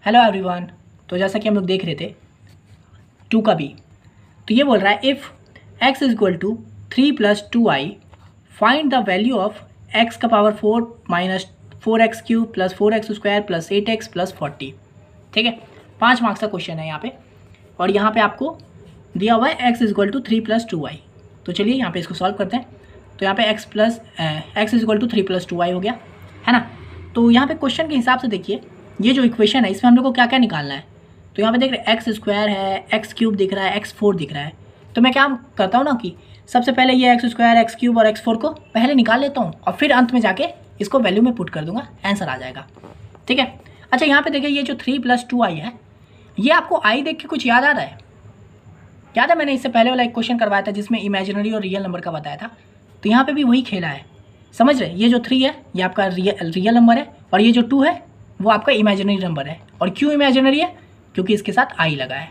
Hello everyone. तो जैसा कि हम लोग देख रहे थे 2 का बी, तो ये बोल रहा है if x is equal to 3 plus 2i find the value of x का power 4 minus 4x cube plus 4x square plus 8x plus 40। ठीक है, 5 मार्क्स का क्वेश्चन है यहाँ पे, और यहाँ पे आपको दिया हुआ है x is equal to 3 plus 2i। तो चलिए यहाँ पे इसको सॉल्व करते हैं। तो यहाँ पे x is equal to 3 plus 2i हो गया है ना। तो यहाँ पे क्वेश्चन के हिसाब से देखिए, ये जो इक्वेशन है इसमें हम लोग को क्या क्या निकालना है। तो यहाँ पे देख रहे हैं एक्स स्क्वायर है, एक्स क्यूब दिख रहा है, एक्स फोर दिख रहा है। तो मैं क्या करता हूँ ना कि सबसे पहले ये एक्स स्क्वायर, एक्स क्यूब और एक्स फोर को पहले निकाल लेता हूँ और फिर अंत में जाके इसको वैल्यू में पुट कर दूंगा, आंसर आ जाएगा। ठीक है। अच्छा, यहाँ पे देखिए ये जो 3 प्लस 2i है, ये आपको आई देख के कुछ याद आ रहा है? याद है मैंने इससे पहले वाला एक क्वेश्चन करवाया था जिसमें इमेजिनरी और रियल नंबर का बताया था। तो यहाँ पर भी वही खेला है, समझ रहे। ये जो 3 है ये आपका रियल नंबर है, और ये जो 2 है वो आपका इमेजिनरी नंबर है। और क्यों इमेजिनरी है? क्योंकि इसके साथ आई लगा है।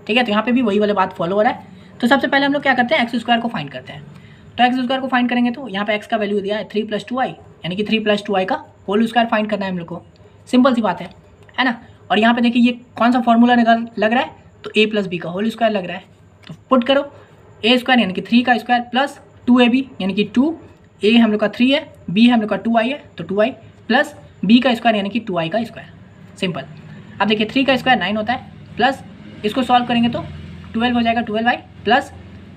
ठीक है, तो यहाँ पे भी वही वाली बात फॉलो हो रहा है। तो सबसे पहले हम लोग क्या करते हैं, एक्स स्क्वायर को फाइंड करते हैं। तो एक्स स्क्वायर को फाइंड करेंगे तो यहाँ पे एक्स का वैल्यू दिया है 3 प्लस 2i, यानी कि 3 प्लस 2i का होल स्क्वायर फाइंड करना है हम लोग को। सिंपल सी बात है ना। और यहाँ पे देखिए ये कौन सा फॉर्मूला लग रहा है, तो a प्लस बी का होल स्क्वायर लग रहा है। तो पुट करो a स्क्वायर यानी कि 3 का स्क्वायर प्लस 2ab यानी कि 2, a हम लोग का 3 है, b हम लोग का 2i है तो 2i प्लस b का स्क्वायर यानी कि 2i का स्क्वायर। सिंपल। अब देखिए 3 का स्क्वायर 9 होता है, प्लस इसको सॉल्व करेंगे तो 12 हो जाएगा, 12i प्लस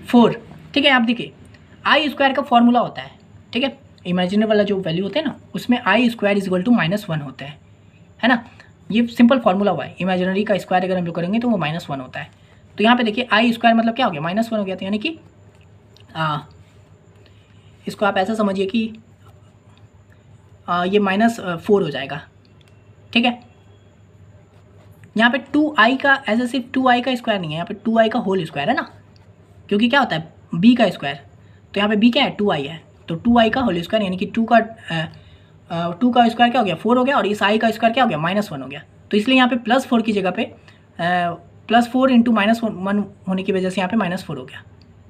4। ठीक है, आप देखिए आई स्क्वायर का फॉर्मूला होता है। ठीक है, इमेजिनरी वाला जो वैल्यू होते हैं ना उसमें आई स्क्वायर इज इक्वल टू -1 होता है ना। ये सिंपल फॉर्मूला हुआ है। इमेजिनरी का स्क्वायर अगर हम लोग करेंगे तो वो -1 होता है। तो यहाँ पे देखिए आई स्क्वायर मतलब क्या हो गया, -1 हो गया। तो यानी कि इसको आप ऐसा समझिए कि ये -4 हो जाएगा। ठीक है, यहाँ पे 2i का ऐसे सिर्फ 2i का स्क्वायर नहीं है, यहाँ पे 2i का होल स्क्वायर है ना, क्योंकि क्या होता है b का स्क्वायर। तो यहाँ पे b क्या है, 2i है, तो 2i का होल स्क्वायर यानी कि 2 का स्क्वायर क्या हो गया, 4 हो गया, और इस i का स्क्वायर क्या हो गया, -1 हो गया। तो इसलिए यहाँ पे +4 की जगह पे +4 इंटू -1 होने की वजह से यहाँ पे -4 हो गया।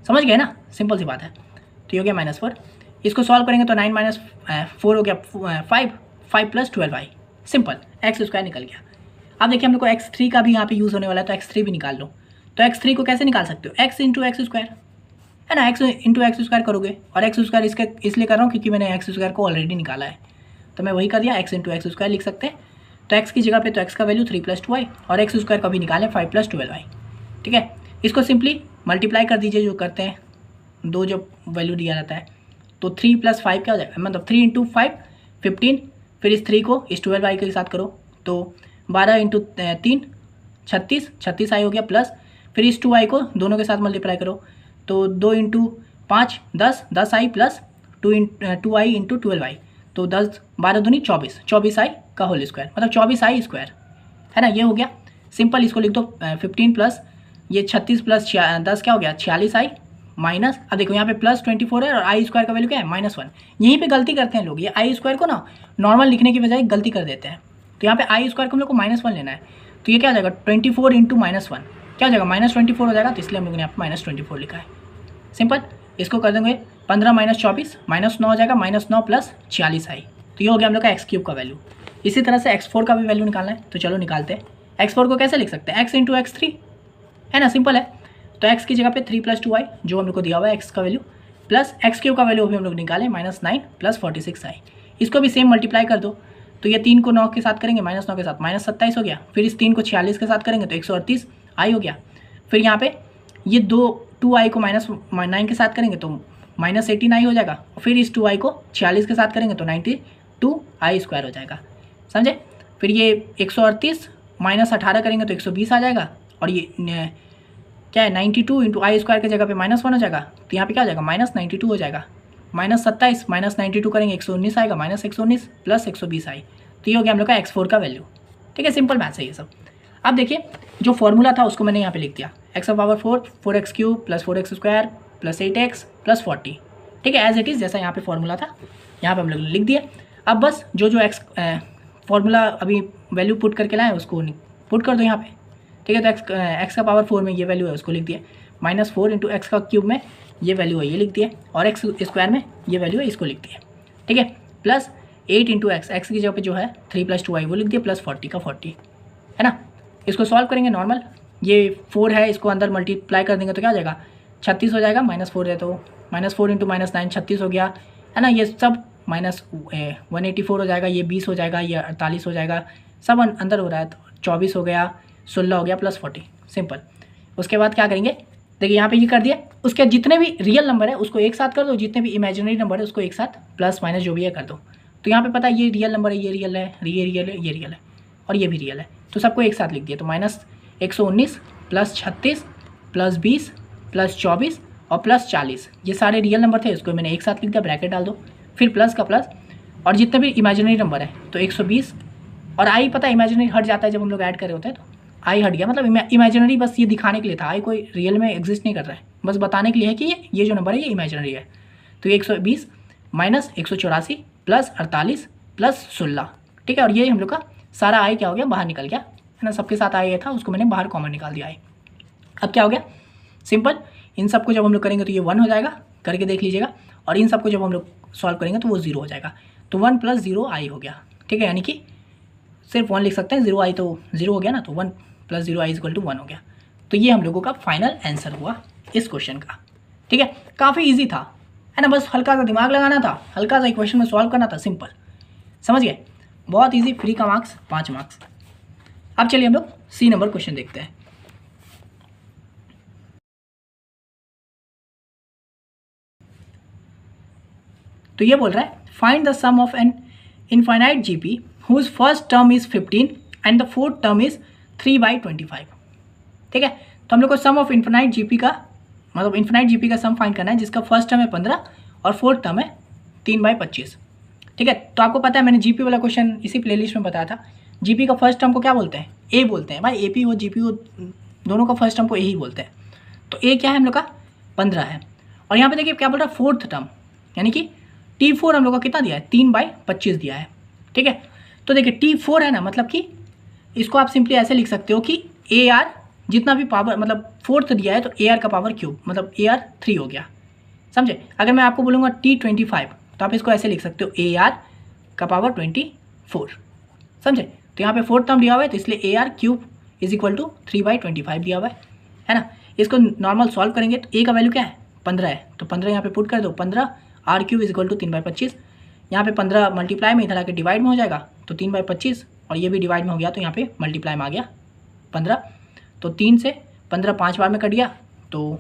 समझ गए ना, सिंपल सी बात है। तो ये हो गया -4। इसको सॉल्व करेंगे तो 9 माइनस 4 हो गया 5 plus 12i। Simple, x square निकल गया। अब देखिए हम लोग को x3 का भी यहाँ पे यूज़ होने वाला है, तो x3 भी निकाल लो। तो x3 को कैसे निकाल सकते हो, x इंटू एक्स स्क्वायर है ना, x इंटू एक्स स्क्वायर करोगे। और एक्स स्क्वायर इसलिए कर रहा हूँ क्योंकि मैंने एक्स स्क्वायर को ऑलरेडी निकाला है, तो मैं वही कर दिया, x इंटू एक्स स्क्वायर लिख सकते हैं। तो x की जगह पे तो x का वैल्यू 3 प्लस 2i, और एक्स स्क्वायर का भी निकालें 5 प्लस 12i। ठीक है, इसको सिंपली मल्टीप्लाई कर दीजिए, जो करते हैं दो जब वैल्यू दिया जाता है। तो 3 प्लस 5 क्या हो जाएगा, मतलब 3 इंटू 5 15, फिर इस 3 को इस 12i के साथ करो तो 12 इंटू 3 36i हो गया, प्लस फिर इस 2i को दोनों के साथ मल्टीप्लाई करो तो 2 into 5 10i plus 2i into 12i, तो 10 12 दूनी 24i का होल स्क्वायर, मतलब 24i स्क्वायर है ना। ये हो गया सिंपल। इसको लिख दो 15 प्लस ये 36 प्लस 10 क्या हो गया, 46i माइनस, अब देखो यहाँ पे +24 है और आई स्क्वायर का वैल्यू क्या है, -1। यहीं पे गलती करते हैं लोग, ये आई स्क्वायर को ना नॉर्मल लिखने की बजाय गलती कर देते हैं। तो यहाँ पे आई स्क्वायर को हम लोग को -1 लेना है, तो ये क्या हो जाएगा 24 इंटू -1 क्या हो जाएगा, -24 हो जाएगा। तो इसलिए हम लोग ने यहाँ पे -24 लिखा है। सिंपल, इसको कर देंगे 15 माइनस 24 -9 हो जाएगा, -9 प्लस 46i। तो ये हो गया हम लोग का x3 का वैल्यू। इसी तरह से x4 का भी वैल्यू निकालना है, तो चलो निकालते हैं। x4 को कैसे लिख सकते हैं, x इंटू x3 है ना, सिंपल है। तो x की जगह पे 3 प्लस 2i जो हम लोग को दिया हुआ है x का वैल्यू, प्लस x3 का वैल्यू भी हम लोग निकालें -9 प्लस 46i। इसको भी सेम मल्टीप्लाई कर दो, तो ये 3 को 9 के साथ करेंगे, -9 के साथ -27 हो गया, फिर इस 3 को 46 के साथ करेंगे तो 138i हो गया। फिर यहाँ पे ये 2i को -9 के साथ करेंगे तो -18i हो जाएगा, और फिर इस 2i को 46 के साथ करेंगे तो 92i स्क्वायर हो जाएगा, समझे। फिर ये 138 -18 करेंगे तो 120 आ जाएगा, और ये क्या है 92 इंटू आई स्क्वायर की जगह पे -1 हो जाएगा, तो यहाँ पे क्या हो जाएगा -92 हो जाएगा, -27 -92 करेंगे 119 आएगा, -119 प्लस 120i। तो ये हो गया हम लोग का x4 का वैल्यू। ठीक है, सिंपल मैथ्स है ये सब। अब देखिए जो फॉर्मूला था उसको मैंने यहाँ पे लिख दिया, x power 4 4x cube plus 4x square plus 8x plus 40। ठीक है, एज इट इज़ जैसा यहाँ पे फॉर्मूला था यहाँ पे हम लोग लिख दिए। अब बस जो x फॉर्मूला अभी वैल्यू पुट करके लाए उसको पुट कर दो यहाँ पे। ठीक है, तो x का पावर 4 में ये वैल्यू है उसको लिख दिए, -4 इंटू एक्स का क्यूब में ये वैल्यू है ये लिख दिए, और x स्क्वायर में ये वैल्यू है इसको लिख दिए। ठीक है, प्लस 8 इंटू एक्स की जगह पे जो है 3 प्लस 2i वो लिख दिए, प्लस 40 का 40। है ना। इसको सॉल्व करेंगे नॉर्मल, ये 4 है, इसको अंदर मल्टीप्लाई कर देंगे तो क्या हो जाएगा 36 हो जाएगा, -4 है तो -4 × -9 36 हो गया, है ना। ये सब -184 हो जाएगा, ये 20 हो जाएगा, ये 48 हो जाएगा, सब अंदर हो रहा है तो 24 हो गया, 16 हो गया +40, सिंपल। उसके बाद क्या करेंगे, देखिए यहाँ पे ये कर दिया, उसके जितने भी रियल नंबर है उसको एक साथ कर दो, जितने भी इमेजिनरी नंबर है उसको एक साथ प्लस माइनस जो भी है कर दो। तो यहाँ पे पता है ये रियल नंबर है, ये रियल है, ये रियल है, ये रियल है और ये भी रियल है, तो सबको एक साथ लिख दिया। तो -119 +36 +20 +24 और +40, ये सारे रियल नंबर थे, इसको मैंने एक साथ लिख दिया, ब्रैकेट डाल दो, फिर प्लस का प्लस, और जितने भी इमेजिनरी नंबर है तो 120, और आई पता है इमेजिनरी हट जाता है जब हम लोग ऐड कर रहे होते हैं, तो आई हट गया, मतलब इमेजिनरी बस ये दिखाने के लिए था, आई कोई रियल में एग्जिस्ट नहीं कर रहा है, बस बताने के लिए है कि ये जो नंबर है ये इमेजिनरी है। तो 120 -184 +48 +16, ठीक है, और ये हम लोग का सारा आई क्या हो गया बाहर निकल गया, है ना। सबके साथ आई था, उसको मैंने बाहर कॉमन निकाल दिया आई। अब क्या हो गया सिंपल, इन सबको जब हम लोग करेंगे तो ये 1 हो जाएगा, करके देख लीजिएगा, और इन सबको जब हम लोग सॉल्व करेंगे तो वो 0 हो जाएगा, तो 1 + 0 आई हो गया, ठीक है, यानी कि सिर्फ 1 लिख सकते हैं, 0 आई तो 0 हो गया ना, तो 1 + 0 आई = 1 हो गया। तो ये हम लोगों का फाइनल आंसर हुआ इस क्वेश्चन का, ठीक है। काफ़ी ईजी था, है ना, बस हल्का सा दिमाग लगाना था, हल्का सा इक्वेशन में सॉल्व करना था, सिंपल, समझ गए, बहुत ईजी, फ्री का मार्क्स 5 मार्क्स। अब चलिए हम लोग सी नंबर क्वेश्चन देखते हैं। तो ये बोल रहा है find the sum of an infinite GP whose first term is 15 and the fourth term is 3/25, ठीक है। तो हम लोग को सम ऑफ इनफाइनाइट जीपी का मतलब इनफाइनाइट जीपी का सम फाइंड करना है, जिसका फर्स्ट टर्म है 15 और फोर्थ टर्म है 3/25, ठीक है। तो आपको पता है मैंने जीपी वाला क्वेश्चन इसी प्लेलिस्ट में बताया था, जीपी का फर्स्ट टर्म को क्या बोलते हैं, ए बोलते हैं भाई, एपी हो जीपी हो दोनों का फर्स्ट टर्म को ए ही बोलते हैं। तो ए क्या है हम लोग का 15 है, और यहाँ पे देखिए क्या बोल रहा है फोर्थ टर्म, यानी कि T4 हम लोग का कितना दिया है 3/25 दिया है, ठीक है। तो देखिए T4 है ना, मतलब कि इसको आप सिंपली ऐसे लिख सकते हो कि AR जितना भी पावर मतलब फोर्थ दिया है तो AR का पावर क्यूब, मतलब AR 3 हो गया, समझे। अगर मैं आपको बोलूँगा T25 तो आप इसको ऐसे लिख सकते हो AR का पावर 24, समझे। तो यहाँ पे फोर्थ टर्म दिया हुआ है तो इसलिए AR क्यूब = 3/25 दिया हुआ है ना। इसको नॉर्मल सॉल्व करेंगे तो A का वैल्यू क्या है 15 है, तो 15 यहाँ पे पुट कर दो, 15 R³ = 3/25, यहाँ पे 15 मल्टीप्लाई में इधर आके डिवाइड में हो जाएगा, तो 3/25, और ये भी डिवाइड में हो गया तो यहाँ पे मल्टीप्लाई में आ गया 15, तो 3 से 15 5 बार में कट गया, तो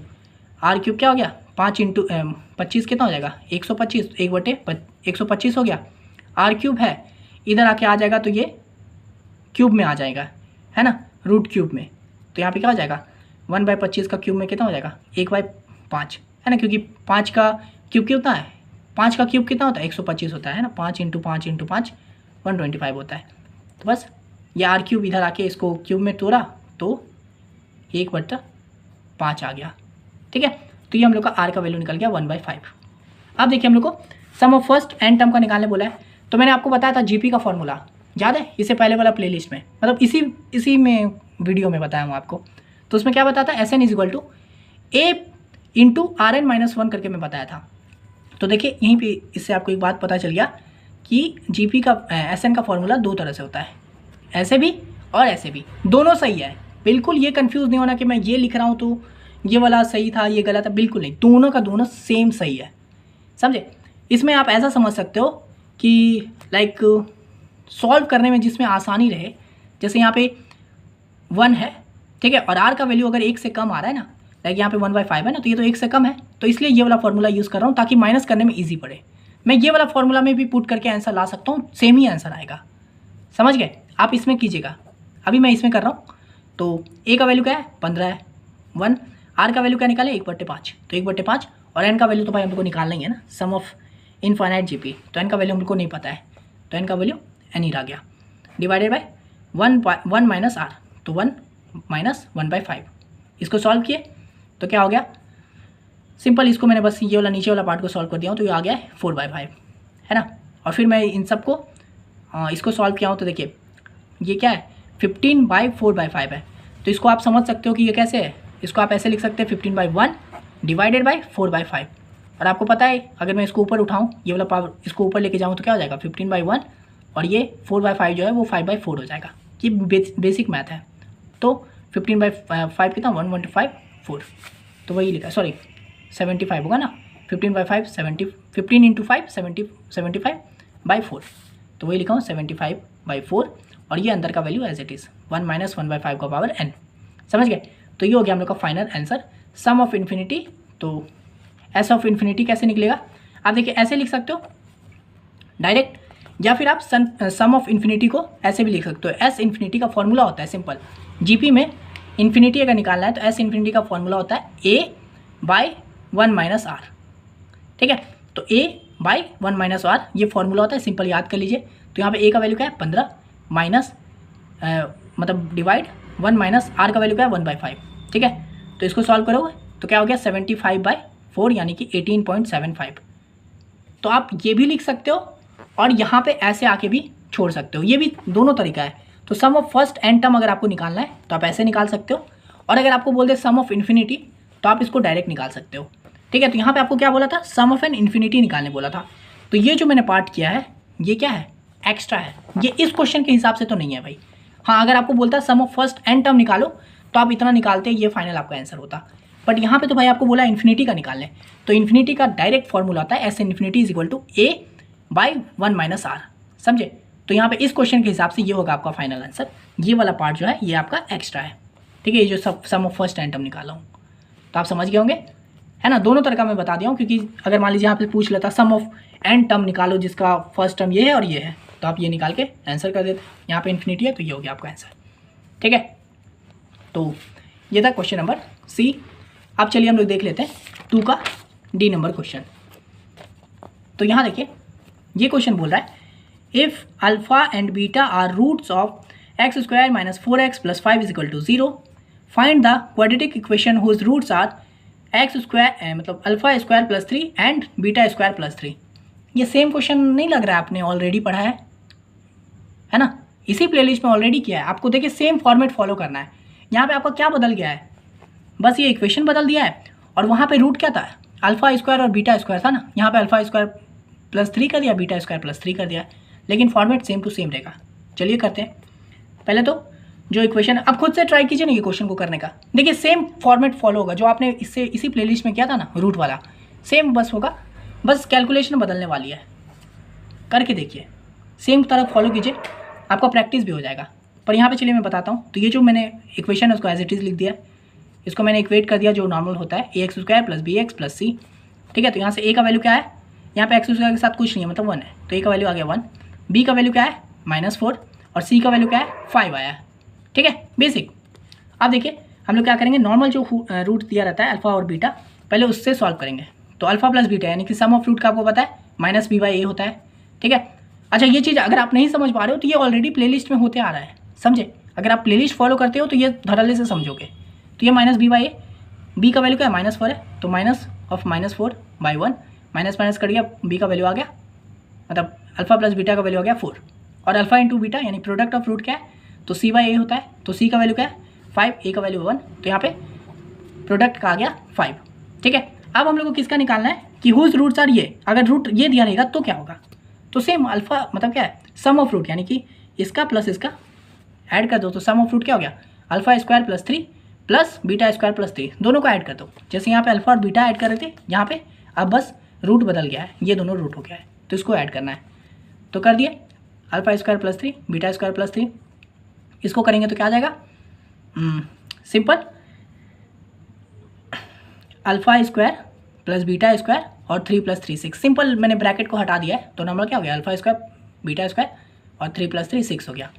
R³ क्या हो गया 5 × 25 कितना हो जाएगा 125, 1/125 हो गया। R³ है इधर आके आ जाएगा तो ये क्यूब में आ जाएगा, है ना, √³ में, तो यहाँ पे क्या हो जाएगा 1/25 का क्यूब में कितना हो जाएगा 1/5, है ना, क्योंकि 5 का क्यूब कितना है, 5 का क्यूब कितना होता है 125 होता है ना, 5 × 5 × 5 125 होता है। तो बस ये R³ इधर आके इसको क्यूब में तोड़ा तो 1/5 आ गया, ठीक है। तो ये हम लोग का R का वैल्यू निकल गया 1/5। अब देखिए हम लोग को सम ऑफ फर्स्ट एंड टर्म का निकालने बोला है, तो मैंने आपको बताया था जीपी का फॉर्मूला याद है, इससे पहले वाला प्लेलिस्ट में, मतलब इसी में वीडियो में बताया हूँ आपको। तो उसमें क्या बताया था SN = A × Rn-1 करके मैं बताया था। तो देखिए यहीं पे इससे आपको एक बात पता चल गया कि जीपी का SN का फॉर्मूला 2 तरह से होता है, ऐसे भी और ऐसे भी, दोनों सही है, बिल्कुल ये कंफ्यूज नहीं होना कि मैं ये लिख रहा हूँ तो ये वाला सही था ये गलत है, बिल्कुल नहीं, दोनों का दोनों सेम सही है, समझे। इसमें आप ऐसा समझ सकते हो कि लाइक सॉल्व करने में जिसमें आसानी रहे, जैसे यहाँ पे 1 है, ठीक है, और R का वैल्यू अगर 1 से कम आ रहा है ना, लाइक यहाँ पे 1/5 है ना, तो ये तो 1 से कम है, तो इसलिए ये वाला फॉर्मूला यूज़ कर रहा हूँ ताकि माइनस करने में ईजी पड़े। मैं ये वाला फॉर्मूला में भी पुट करके आंसर ला सकता हूँ, सेम ही आंसर आएगा, समझ गए। आप इसमें कीजिएगा, अभी मैं इसमें कर रहा हूँ। तो A का वैल्यू क्या है 15 है 1, R का वैल्यू क्या निकाले 1/5, तो 1/5, और N का वैल्यू तो भाई हम लोग को निकालना ही है ना, सम ऑफ इनफाइनाइट जीपी, तो N का वैल्यू हम लोग को नहीं पता है, तो N का वैल्यू N ही रह गया, डिवाइडेड बाय 1 - R, तो 1 - 1/5। इसको सॉल्व किए तो क्या हो गया सिंपल, इसको मैंने बस ये वाला नीचे वाला पार्ट को सॉल्व कर दिया हूँ, तो ये आ गया है 4/5, है ना। और फिर मैं इन सबको इसको सॉल्व किया हूँ, तो देखिए ये क्या है 15/4/5 है, तो इसको आप समझ सकते हो कि ये कैसे है, इसको आप ऐसे लिख सकते हैं 15/1 डिवाइडेड बाई 4/5, और आपको पता है अगर मैं इसको ऊपर उठाऊँ ये वाला पावर इसको ऊपर लेके जाऊँ तो क्या हो जाएगा 15/1, और ये 4/5 जो है वो 5/4 हो जाएगा, ये बेसिक मैथ है। तो 15/5 कितना 125 4, तो वही लिखा, सॉरी 75 होगा ना, 15/5 70, 15 × 5 75/4, तो वही लिखा हूँ 75/4, और ये अंदर का वैल्यू एज इट इज़ 1 - 1/5 का पावर n। समझ गए? तो ये हो गया हम लोग का final answer sum of infinity. तो एस ऑफ इन्फिनिटी कैसे निकलेगा, आप देखिए ऐसे लिख सकते हो डायरेक्ट, या फिर आप सम ऑफ इन्फिनिटी को ऐसे भी लिख सकते हो। एस इन्फिनिटी का फॉर्मूला होता है सिंपल, जीपी में इन्फिनिटी अगर निकालना है तो एस इन्फिनिटी का फॉर्मूला होता है a/1 - r। ठीक है, तो a/1 - r ये फॉर्मूला होता है, सिंपल याद कर लीजिए। तो यहाँ पे a का वैल्यू क्या है 15 माइनस मतलब डिवाइड 1 - r का वैल्यू क्या है 1/5। ठीक है, तो इसको सॉल्व करोगे तो क्या हो गया 75/4 यानी कि 18.75। तो आप ये भी लिख सकते हो और यहाँ पे ऐसे आके भी छोड़ सकते हो, ये भी दोनों तरीका है। तो sum of first N term अगर आपको निकालना है तो आप ऐसे निकाल सकते हो, और अगर आपको बोल दे सम ऑफ इन्फिनिटी तो आप इसको डायरेक्ट निकाल सकते हो। ठीक है, तो यहाँ पे आपको क्या बोला था, सम ऑफ एन इन्फिनिटी निकालने बोला था। तो ये जो मैंने पार्ट किया है ये क्या है, एक्स्ट्रा है, ये इस क्वेश्चन के हिसाब से तो नहीं है भाई। हाँ, अगर आपको बोलता है सम ऑफ फर्स्ट एन टर्म निकालो तो आप इतना निकालते, ये फाइनल आपका आंसर होता। बट यहाँ पे तो भाई आपको बोला इन्फिनिटी का निकालने, तो इन्फिनिटी का डायरेक्ट फॉर्मूला होता है S infinity is equal to a/1 - r। समझे? तो यहाँ पे इस क्वेश्चन के हिसाब से ये होगा आपका फाइनल आंसर। ये वाला पार्ट जो है ये आपका एक्स्ट्रा है। ठीक है, ये जो सम ऑफ फर्स्ट एन टर्म निकाला हूँ, तो आप समझ गए होंगे, है ना। दोनों तरह का मैं बता दिया हूँ, क्योंकि अगर मान लीजिए यहाँ पे पूछ लेता सम ऑफ एन टर्म निकालो जिसका फर्स्ट टर्म ये है और ये है, तो आप ये निकाल के आंसर कर देते। यहाँ पे इन्फिनिटी है तो ये हो गया आपका आंसर। ठीक है, तो ये था क्वेश्चन नंबर सी। अब चलिए हम लोग देख लेते हैं 2 का डी नंबर क्वेश्चन। तो यहाँ देखिए ये क्वेश्चन बोल रहा है if alpha and beta are roots of x² - 4x + 5 = 0, find the quadratic equation whose roots are x² मतलब alpha square + 3 and beta square + 3। ये सेम क्वेश्चन नहीं लग रहा है, आपने ऑलरेडी पढ़ा है ना, इसी प्लेलिस्ट में ऑलरेडी किया है। आपको देखिए सेम फॉर्मेट फॉलो करना है। यहाँ पे आपका क्या बदल गया है, बस ये इक्वेशन बदल दिया है, और वहाँ पे रूट क्या था, अल्फा स्क्वायर और बीटा स्क्वायर था ना, यहाँ पे अल्फा स्क्वायर + 3 कर दिया, बीटा स्क्वायर + 3 कर दिया, लेकिन फॉर्मेट सेम टू सेम रहेगा। चलिए करते हैं। पहले तो जो इक्वेशन, अब खुद से ट्राई कीजिए ना ये क्वेश्चन को करने का, देखिए सेम फॉर्मेट फॉलो होगा जो आपने इससे इसी प्लेलिस्ट में किया था ना, रूट वाला सेम बस होगा, बस कैलकुलेशन बदलने वाली है। करके देखिए, सेम तरह फॉलो कीजिए, आपका प्रैक्टिस भी हो जाएगा। पर यहाँ पे चलिए मैं बताता हूँ। तो ये जो मैंने इक्वेशन है उसको एज इट इज़ लिख दिया, इसको मैंने इक्वेट कर दिया जो नॉर्मल होता है ax² + bx + c। ठीक है, तो यहाँ से a का वैल्यू क्या है, यहाँ पे x² के साथ कुछ नहीं है मतलब 1 है, तो a का वैल्यू आ गया 1, b का वैल्यू क्या है -4, और c का वैल्यू क्या है 5 आया है। ठीक है, बेसिक। अब देखिए हम लोग क्या करेंगे, नॉर्मल जो रूट दिया रहता है अल्फा और बीटा, पहले उससे सॉल्व करेंगे। तो अल्फा + बीटा यानी कि सम ऑफ रूट का आपको पता है -b/a होता है। ठीक है, अच्छा ये चीज़ अगर आप नहीं समझ पा रहे हो तो ये ऑलरेडी प्लेलिस्ट में होते आ रहा है, समझे। अगर आप प्लेलिस्ट फॉलो करते हो तो ये धड़ल्ले से समझोगे। तो ये -b/a, b का वैल्यू क्या है -4 है, तो -4/1 माइनस कर दिया, b का वैल्यू आ गया, मतलब अल्फा + बीटा का वैल्यू आ गया 4, और अल्फा × बीटा यानी प्रोडक्ट ऑफ रूट क्या है, तो c/a होता है, तो c का वैल्यू क्या है 5, a का वैल्यू 1, तो यहाँ पे प्रोडक्ट का आ गया 5। ठीक है, अब हम लोग को किसका निकालना है कि हुज रूट्स आर ये, अगर रूट ये दिया रहेगा तो क्या होगा, तो सेम अल्फा मतलब क्या है सम ऑफ रूट, यानी कि इसका प्लस इसका ऐड कर दो, तो सम ऑफ रूट क्या हो गया alpha square + 3 plus beta square + 3, दोनों को ऐड कर दो। जैसे यहाँ पे अल्फा और बीटा ऐड कर रहे थे, यहाँ पे अब बस रूट बदल गया है, ये दोनों रूट हो गया है, तो इसको ऐड करना है। तो कर दिए अल्फा स्क्वायर + 3 बीटा स्क्वायर + 3, इसको करेंगे तो क्या आ जाएगा, simple alpha square + beta square और 3 + 3 6, सिंपल मैंने ब्रैकेट को हटा दिया है, तो नंबर क्या हो गया अल्फा स्क्वायर बीटा स्क्वायर और 3 + 3 6 हो गया,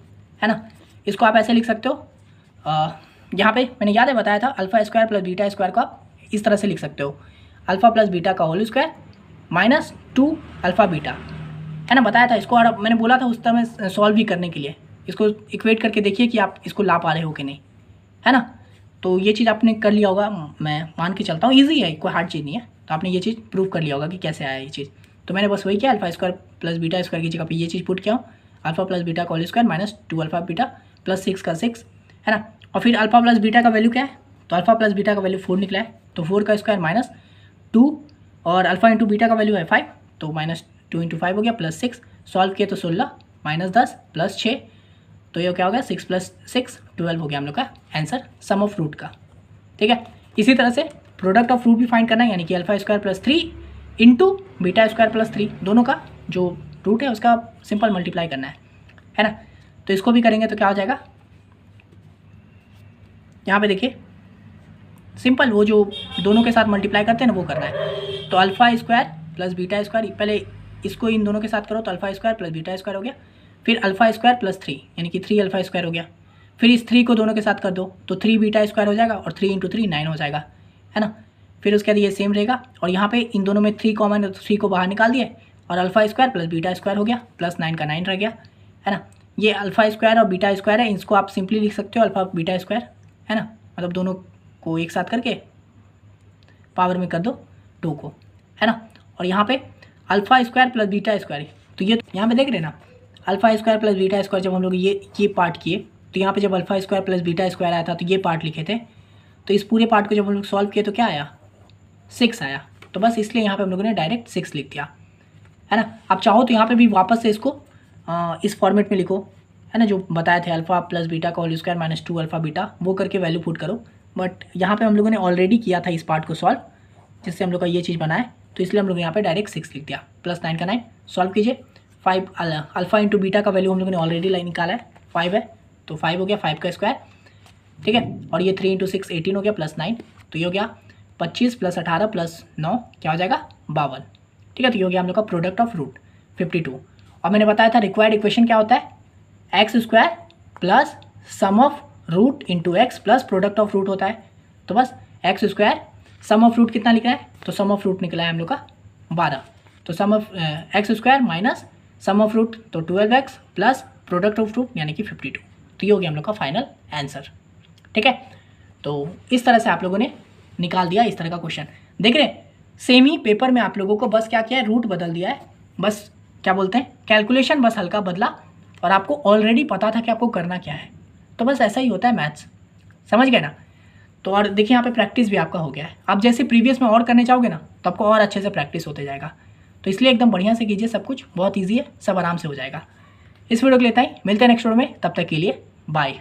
है ना। इसको आप ऐसे लिख सकते हो, यहाँ पे मैंने याद है बताया था अल्फा स्क्वायर + बीटा स्क्वायर को आप इस तरह से लिख सकते हो, अल्फा + बीटा का होल स्क्वायर -2 अल्फा बीटा, है ना, बताया था इसको। और मैंने बोला था उस तरह सॉल्व भी करने के लिए, इसको इक्वेट करके देखिए कि आप इसको ला पा रहे हो कि नहीं, है ना। तो ये चीज़ आपने कर लिया होगा, मैं मान के चलता हूँ, ईजी है, कोई हार्ड चीज़ नहीं है, तो आपने ये चीज़ प्रूव कर लिया होगा कि कैसे आया ये चीज़। तो मैंने बस वही किया, अल्फा स्क्वायर + बीटा स्क्वायर की जगह पे ये चीज़ पुट किया, अल्फा + बीटा का होल स्क्वायर -2 अल्फा बीटा + 6 का 6, है ना। और फिर अल्फा + बीटा का वैल्यू क्या है, तो अल्फा + बीटा का वैल्यू 4 निकला है, तो 4 का स्क्वायर -2, और अल्फा × बीटा का वैल्यू है 5, तो -2 × 5 हो गया +6, सॉल्व किया तो 16 -10 + 6, तो ये क्या हो गया 6 + 6 12 हो गया हम लोग का आंसर सम ऑफ रूट का। ठीक है, इसी तरह से प्रोडक्ट ऑफ रूट भी फाइंड करना है, यानी कि α² + 3 इंटू β² + 3 दोनों का जो रूट है उसका सिंपल मल्टीप्लाई करना है ना। तो इसको भी करेंगे तो क्या हो जाएगा, यहाँ पे देखिए सिंपल वो जो दोनों के साथ मल्टीप्लाई करते हैं ना वो करना है। तो α² + β², पहले इसको इन दोनों के साथ करो तो α² + β² हो गया, फिर α² + 3 यानी कि 3α² हो गया, फिर इस 3 को दोनों के साथ कर दो तो 3β² हो जाएगा और 3 × 3 9 हो जाएगा, है ना। फिर उसके बाद ये सेम रहेगा और यहाँ पे इन दोनों में 3 कॉमन है तो 3 को बाहर निकाल दिए और α² + β² हो गया, +9 का 9 रह गया, है ना। ये α² और β² है, इसको आप सिंपली लिख सकते हो α β², है ना, मतलब दोनों को एक साथ करके पावर में कर दो 2 को, है ना। और यहाँ पे α² + β², तो ये यहाँ पे देख रहे हैं ना α² + β² जब हम लोग ये पार्ट किए तो यहाँ पे जब α² + β² आया था तो ये पार्ट लिखे थे, तो इस पूरे पार्ट को जब हम लोग सॉल्व किए तो क्या आया 6 आया, तो बस इसलिए यहाँ पे हम लोगों ने डायरेक्ट 6 लिख दिया, है ना। आप चाहो तो यहाँ पे भी वापस से इसको इस फॉर्मेट में लिखो, है ना, जो बताए थे α + β का होल स्क्वायर - 2α β, वो करके वैल्यू पुट करो। बट यहाँ पे हम लोगों ने ऑलरेडी किया था इस पार्ट को सॉल्व, जिससे हम लोग का ये चीज़ बना है, तो इसलिए हम लोग यहाँ पे डायरेक्ट 6 लिख दिया, +9 का 9 सॉल्व कीजिए। 5 α × β का वैल्यू हम लोगों ने ऑलरेडी लाइन निकाला है, 5 है तो 5 हो गया 5 का स्क्वायर, ठीक है। और ये 3 × 6 18 हो गया +9, तो ये हो गया 25 + 18 + 9 क्या हो जाएगा 52, ठीक है। तो ये हो गया हम लोग का प्रोडक्ट ऑफ रूट 52। और मैंने बताया था रिक्वायर्ड इक्वेशन क्या होता है, x² + sum of root into x plus product of root होता है। तो बस x² सम ऑफ रूट कितना लिखा है, तो सम ऑफ रूट निकला है हम लोग का 12, तो sum of x² minus sum of root तो 12x plus product of root यानी कि 52, तो ये हो गया हम लोग का फाइनल आंसर, ठीक है। तो इस तरह से आप लोगों ने निकाल दिया इस तरह का क्वेश्चन। देख रहे सेम ही पेपर में आप लोगों को बस क्या किया है, रूट बदल दिया है, बस क्या बोलते हैं कैलकुलेशन बस हल्का बदला, और आपको ऑलरेडी पता था कि आपको करना क्या है। तो बस ऐसा ही होता है मैथ्स, समझ गए ना। तो और देखिए यहाँ पे प्रैक्टिस भी आपका हो गया है, आप जैसे प्रीवियस में और करने चाहोगे ना तो आपको और अच्छे से प्रैक्टिस होते जाएगा। तो इसलिए एकदम बढ़िया से कीजिए, सब कुछ बहुत ईजी है, सब आराम से हो जाएगा। इस वीडियो के लिए इतना ही, मिलते हैं नेक्स्ट वीडियो में, तब तक के लिए बाय।